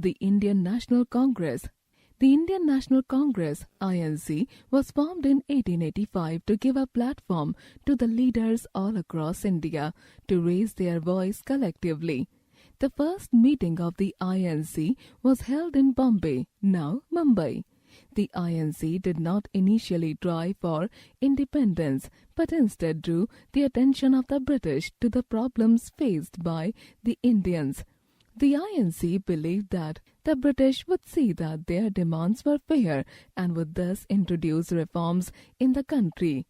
The Indian National Congress. The Indian National Congress (INC) was formed in 1885 to give a platform to the leaders all across India to raise their voice collectively. The first meeting of the INC was held in Bombay, now Mumbai. The INC did not initially try for independence, but instead drew the attention of the British to the problems faced by the Indians. The INC believed that the British would see that their demands were fair and would thus introduce reforms in the country.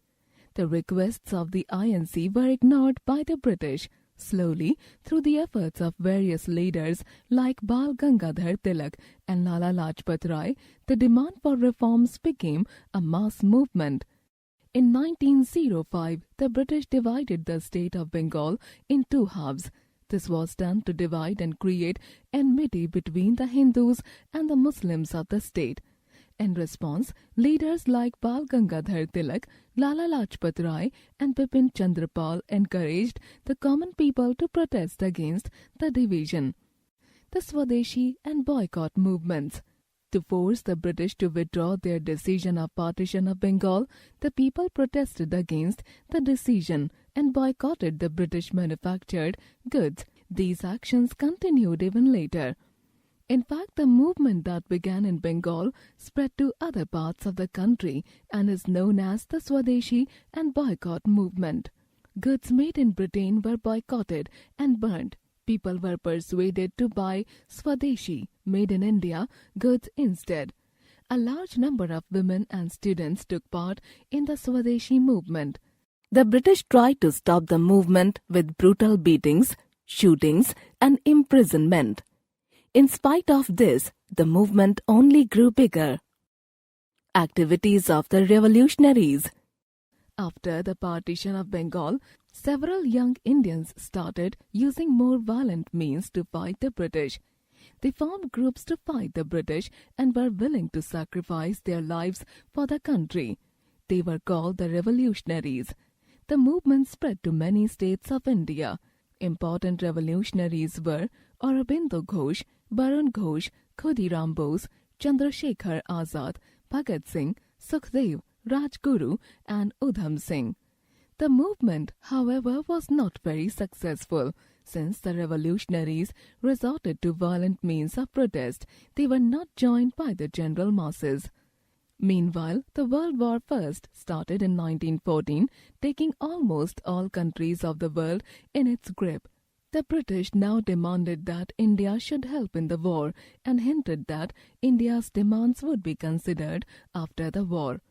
The requests of the INC were ignored by the British. Slowly, through the efforts of various leaders like Bal Gangadhar Tilak and Lala Lajpat Rai, the demand for reforms became a mass movement. In 1905, the British divided the state of Bengal in two halves. This was done to divide and create enmity between the Hindus and the Muslims of the state. In response, leaders like Bal Gangadhar Tilak, Lala Lajpat Rai and Bipin Chandra Pal encouraged the common people to protest against the division. The Swadeshi and boycott movements. To force the British to withdraw their decision of partition of Bengal, the people protested against the decision and boycotted the British manufactured goods. These actions continued even later. In fact, the movement that began in Bengal spread to other parts of the country and is known as the Swadeshi and boycott movement. Goods made in Britain were boycotted and burnt. People were persuaded to buy Swadeshi, made in India, goods instead. A large number of women and students took part in the Swadeshi movement. The British tried to stop the movement with brutal beatings, shootings, and imprisonment. In spite of this, the movement only grew bigger. Activities of the revolutionaries. After the partition of Bengal, several young Indians started using more violent means to fight the British. They formed groups to fight the British and were willing to sacrifice their lives for the country. They were called the revolutionaries. The movement spread to many states of India. Important revolutionaries were Aurobindo Ghosh, Barun Ghosh, Khudiram Bose, Chandrasekhar Azad, Bhagat Singh, Sukhdev, Rajguru and Udham Singh. The movement, however, was not very successful. Since the revolutionaries resorted to violent means of protest, they were not joined by the general masses. Meanwhile, the World War I started in 1914, taking almost all countries of the world in its grip. The British now demanded that India should help in the war and hinted that India's demands would be considered after the war.